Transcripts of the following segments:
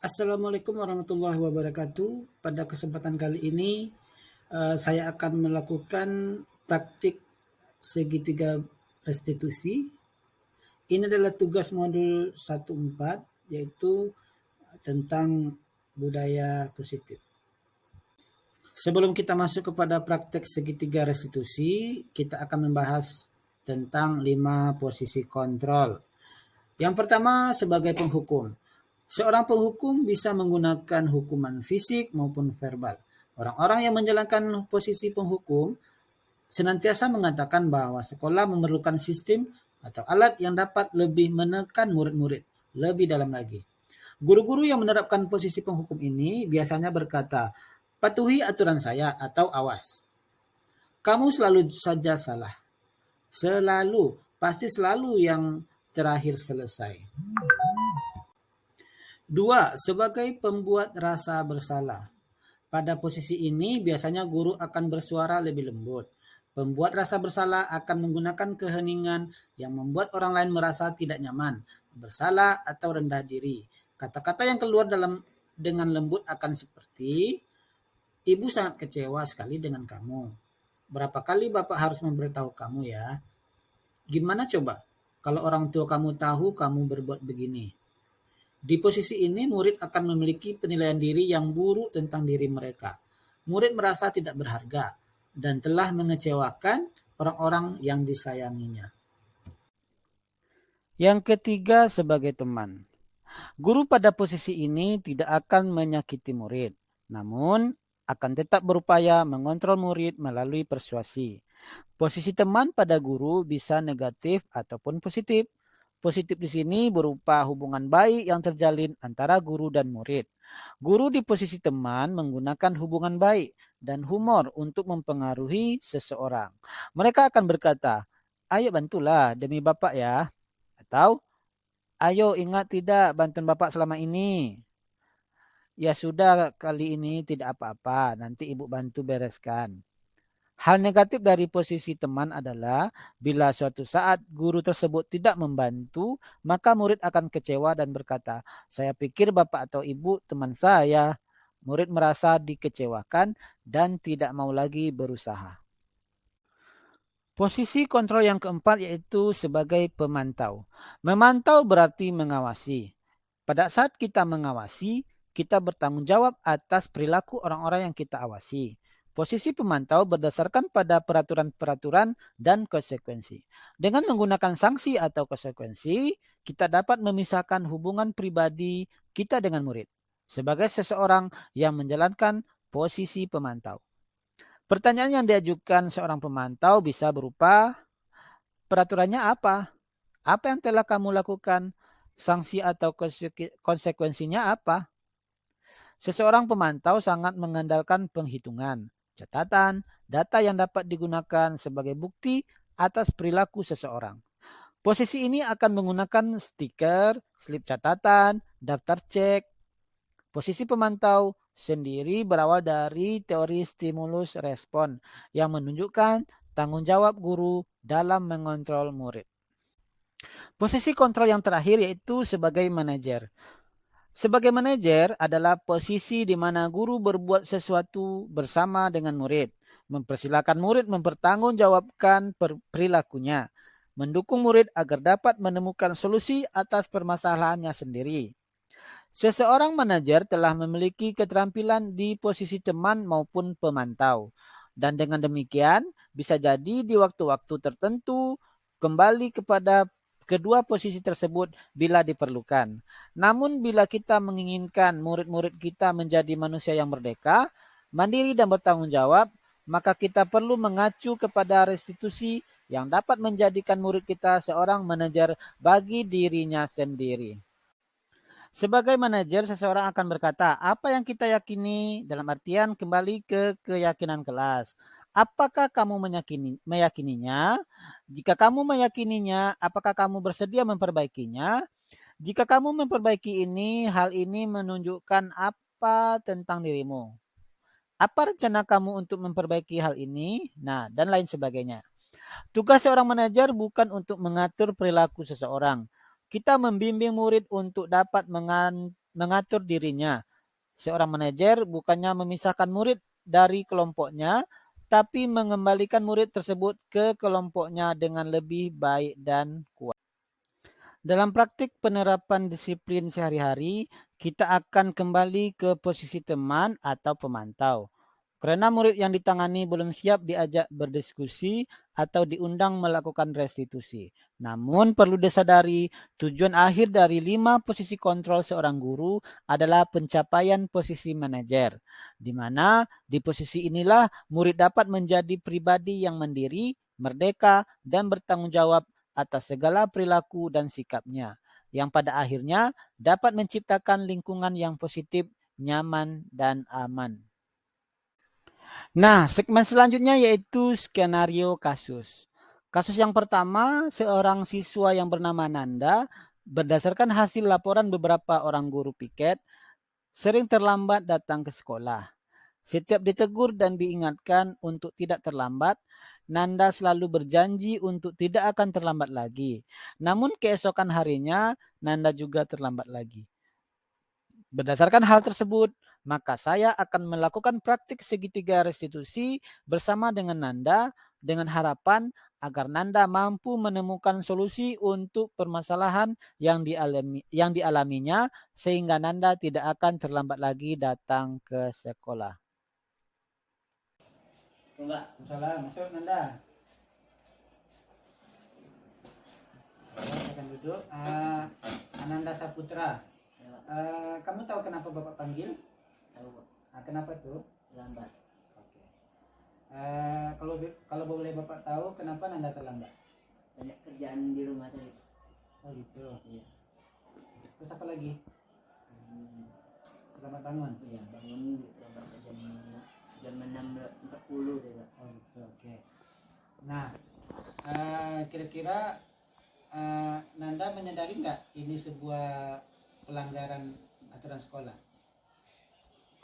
Assalamualaikum warahmatullahi wabarakatuh. Pada kesempatan kali ini, saya akan melakukan praktik segitiga restitusi. Ini adalah tugas modul 1.4, yaitu tentang budaya positif. Sebelum kita masuk kepada praktek segitiga restitusi, kita akan membahas tentang 5 posisi kontrol. Yang pertama, sebagai penghukum. Seorang penghukum bisa menggunakan hukuman fisik maupun verbal. Orang-orang yang menjalankan posisi penghukum senantiasa mengatakan bahwa sekolah memerlukan sistem atau alat yang dapat lebih menekan murid-murid lebih dalam lagi. Guru-guru yang menerapkan posisi penghukum ini biasanya berkata, "Patuhi aturan saya," atau "Awas. Kamu selalu saja salah. Selalu, pasti selalu yang terakhir selesai." 2. Sebagai pembuat rasa bersalah. Pada posisi ini biasanya guru akan bersuara lebih lembut. Pembuat rasa bersalah akan menggunakan keheningan yang membuat orang lain merasa tidak nyaman, bersalah atau rendah diri. Kata-kata yang keluar dengan lembut akan seperti, "Ibu sangat kecewa sekali dengan kamu. Berapa kali Bapak harus memberitahu kamu ya? Gimana coba kalau orang tua kamu tahu kamu berbuat begini?" Di posisi ini, murid akan memiliki penilaian diri yang buruk tentang diri mereka. Murid merasa tidak berharga dan telah mengecewakan orang-orang yang disayanginya. Yang ketiga, sebagai teman. Guru pada posisi ini tidak akan menyakiti murid, namun akan tetap berupaya mengontrol murid melalui persuasi. Posisi teman pada guru bisa negatif ataupun positif. Positif di sini berupa hubungan baik yang terjalin antara guru dan murid. Guru di posisi teman menggunakan hubungan baik dan humor untuk mempengaruhi seseorang. Mereka akan berkata, "Ayo bantulah demi Bapak ya." Atau, "Ayo ingat tidak bantuan Bapak selama ini. Ya sudah kali ini tidak apa-apa, nanti Ibu bantu bereskan." Hal negatif dari posisi teman adalah bila suatu saat guru tersebut tidak membantu, maka murid akan kecewa dan berkata, "Saya pikir Bapak atau Ibu teman saya." Murid merasa dikecewakan dan tidak mau lagi berusaha. Posisi kontrol yang keempat yaitu sebagai pemantau. Memantau berarti mengawasi. Pada saat kita mengawasi, kita bertanggung jawab atas perilaku orang-orang yang kita awasi. Posisi pemantau berdasarkan pada peraturan-peraturan dan konsekuensi. Dengan menggunakan sanksi atau konsekuensi, kita dapat memisahkan hubungan pribadi kita dengan murid sebagai seseorang yang menjalankan posisi pemantau. Pertanyaan yang diajukan seorang pemantau bisa berupa, peraturannya apa? Apa yang telah kamu lakukan? Sanksi atau konsekuensinya apa? Seseorang pemantau sangat mengandalkan penghitungan, catatan, data yang dapat digunakan sebagai bukti atas perilaku seseorang. Posisi ini akan menggunakan stiker, slip catatan, daftar cek. Posisi pemantau sendiri berawal dari teori stimulus respon yang menunjukkan tanggung jawab guru dalam mengontrol murid. Posisi kontrol yang terakhir yaitu sebagai manajer. Sebagai manajer adalah posisi di mana guru berbuat sesuatu bersama dengan murid, mempersilahkan murid mempertanggungjawabkan perilakunya, mendukung murid agar dapat menemukan solusi atas permasalahannya sendiri. Seseorang manajer telah memiliki keterampilan di posisi teman maupun pemantau. Dan dengan demikian, bisa jadi di waktu-waktu tertentu kembali kepada kedua posisi tersebut bila diperlukan. Namun bila kita menginginkan murid-murid kita menjadi manusia yang merdeka, mandiri dan bertanggung jawab, maka kita perlu mengacu kepada restitusi yang dapat menjadikan murid kita seorang manajer bagi dirinya sendiri. Sebagai manajer, seseorang akan berkata, apa yang kita yakini dalam artian kembali ke keyakinan kelas. Apakah kamu meyakininya? Jika kamu meyakininya, apakah kamu bersedia memperbaikinya? Jika kamu memperbaiki ini, hal ini menunjukkan apa tentang dirimu? Apa rencana kamu untuk memperbaiki hal ini? Nah, dan lain sebagainya. Tugas seorang manajer bukan untuk mengatur perilaku seseorang. Kita membimbing murid untuk dapat mengatur dirinya. Seorang manajer bukannya memisahkan murid dari kelompoknya, tapi mengembalikan murid tersebut ke kelompoknya dengan lebih baik dan kuat. Dalam praktik penerapan disiplin sehari-hari, kita akan kembali ke posisi teman atau pemantau. Karena murid yang ditangani belum siap diajak berdiskusi atau diundang melakukan restitusi. Namun perlu disadari, tujuan akhir dari 5 posisi kontrol seorang guru adalah pencapaian posisi manajer, di mana di posisi inilah murid dapat menjadi pribadi yang mandiri, merdeka, dan bertanggung jawab atas segala perilaku dan sikapnya, yang pada akhirnya dapat menciptakan lingkungan yang positif, nyaman, dan aman. Nah, segmen selanjutnya yaitu skenario kasus. Kasus yang pertama, seorang siswa yang bernama Nanda, berdasarkan hasil laporan beberapa orang guru piket, sering terlambat datang ke sekolah. Setiap ditegur dan diingatkan untuk tidak terlambat, Nanda selalu berjanji untuk tidak akan terlambat lagi. Namun keesokan harinya, Nanda juga terlambat lagi. Berdasarkan hal tersebut, maka saya akan melakukan praktik segitiga restitusi bersama dengan Nanda dengan harapan agar Nanda mampu menemukan solusi untuk permasalahan yang dialaminya sehingga Nanda tidak akan terlambat lagi datang ke sekolah. Salam, masuk Nanda. Silakan duduk. Ananda Saputra. Kamu tahu kenapa Bapak panggil? Tahu. Kenapa tuh? Lambat. Oke. Kalau boleh Bapak tahu kenapa Nanda terlambat? Banyak kerjaan di rumah tadi. Oh gitu. Iya. Terus apa lagi? Terlambat bangun? Iya, bangun terlambat jam 6.40 deh, Pak. Oh gitu. Oke. Nah, kira-kira Nanda menyadari nggak ini sebuah pelanggaran aturan sekolah?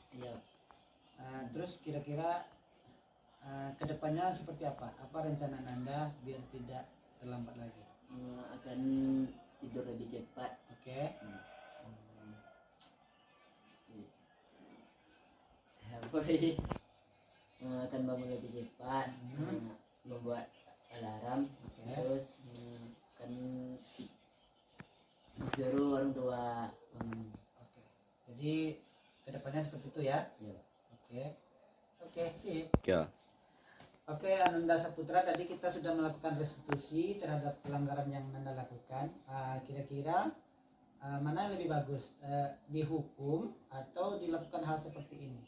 Iya. Terus kira-kira kedepannya seperti apa? Apa rencana Nanda biar tidak terlambat lagi? Akan tidur lebih cepat. Oke. Boleh. Akan bangun lebih cepat. Membuat alarm. Terus akan disuruh orang tua. Oke. Jadi kedepannya seperti itu ya? Iya. Oke, sip. Ya. Oke, Ananda Saputra, tadi kita sudah melakukan restitusi terhadap pelanggaran yang Nanda lakukan. Kira-kira mana yang lebih bagus, dihukum atau dilakukan hal seperti ini?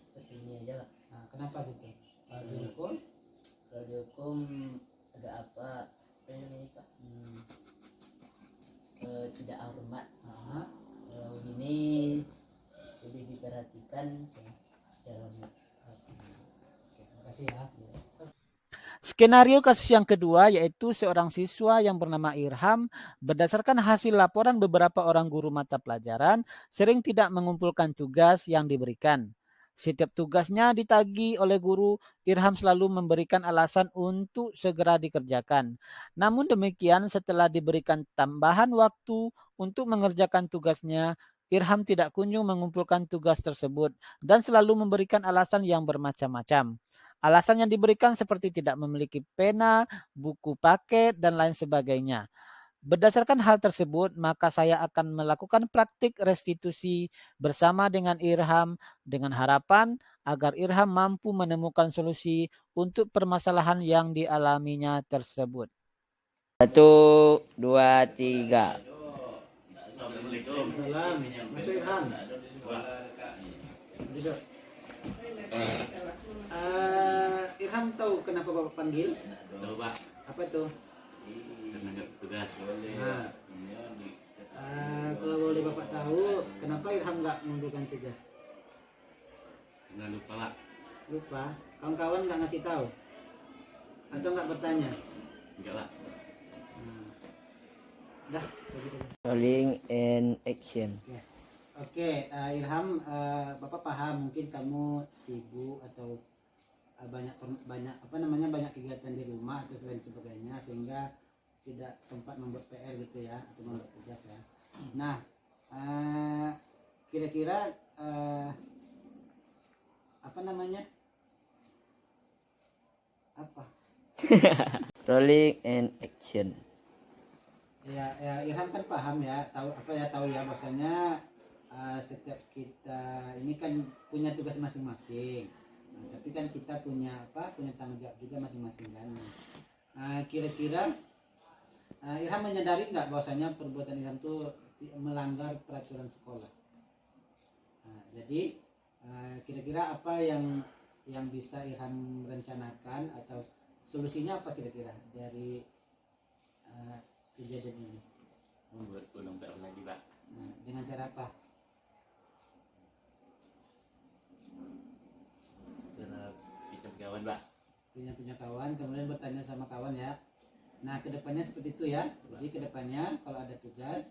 Seperti ini aja, Pak. Kenapa gitu? Kalau dihukum? Kalau dihukum agak apa ini, Pak? Tidak hormat. Kalau ini lebih diperhatikan secara hormat. Terima kasih ya. Skenario kasus yang kedua yaitu seorang siswa yang bernama Irham berdasarkan hasil laporan beberapa orang guru mata pelajaran sering tidak mengumpulkan tugas yang diberikan. Setiap tugasnya ditagih oleh guru, Irham selalu memberikan alasan untuk segera dikerjakan. Namun demikian setelah diberikan tambahan waktu untuk mengerjakan tugasnya, Irham tidak kunjung mengumpulkan tugas tersebut dan selalu memberikan alasan yang bermacam-macam. Alasan yang diberikan seperti tidak memiliki pena, buku paket, dan lain sebagainya. Berdasarkan hal tersebut, maka saya akan melakukan praktik restitusi bersama dengan Irham dengan harapan agar Irham mampu menemukan solusi untuk permasalahan yang dialaminya tersebut. 1, 2, 3. Salam, Mas Irham. Duduk. Irham tahu kenapa Bapak panggil? Tahu Pak. Apa itu? Karena nggak tugas. Kalau boleh Bapak tahu, kenapa Irham nggak mengumpulkan tugas? Karena lupa Pak. Lupa? Kawan-kawan nggak ngasih tahu? Atau nggak bertanya? Enggak Pak. Dah. Rolling and action. Oke, Ilham, Bapak paham mungkin kamu sibuk atau banyak kegiatan di rumah atau lain sebagainya sehingga tidak sempat membuat PR gitu ya atau membuat tugas ya. Nah, kira-kira apa namanya? Apa? Rolling and action. Ya, Irham kan paham ya, tahu ya bahwasanya setiap kita ini kan punya tugas masing-masing. Nah, tapi kan kita punya tanggung jawab juga masing-masing kan. Kira-kira Irham menyadari nggak bahwasanya perbuatan Irham itu melanggar peraturan sekolah. Jadi kira-kira apa yang bisa Irham rencanakan atau solusinya apa kira-kira dari kejadian ini? Membuat pulang lagi Pak. Dengan cara apa? Cara pinjam kawan Pak. Punya kawan, kemudian bertanya sama kawan ya. Nah, kedepannya seperti itu ya. Jadi kedepannya kalau ada tugas,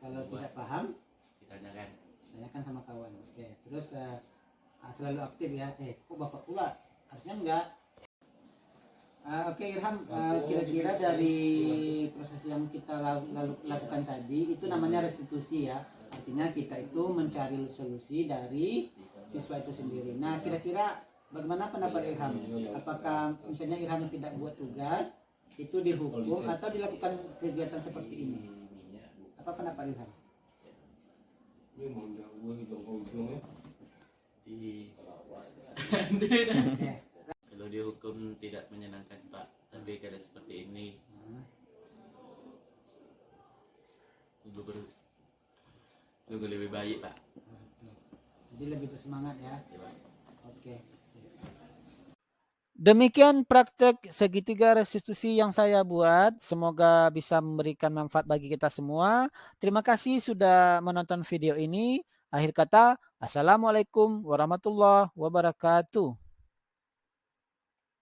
kalau tidak paham, Ditanyakan. tanyakan sama kawan. Oke, terus selalu aktif ya. Kok bapak pula? Harusnya enggak. Oke Irham, kira-kira dari proses yang kita lakukan tadi itu namanya restitusi ya. Artinya kita itu mencari solusi dari siswa itu sendiri. Nah, kira-kira bagaimana pendapat Irham? Apakah misalnya Irham tidak buat tugas itu dihukum atau dilakukan kegiatan seperti ini? Apa pendapat Irham? Oke. Kalau dihukum tidak menyenangkan Pak, tapi kalau seperti ini sungguh lebih baik Pak. Jadi lebih bersemangat ya. Ya, Pak. Oke. Demikian praktek segitiga restitusi yang saya buat. Semoga bisa memberikan manfaat bagi kita semua. Terima kasih sudah menonton video ini. Akhir kata, Assalamualaikum warahmatullahi wabarakatuh.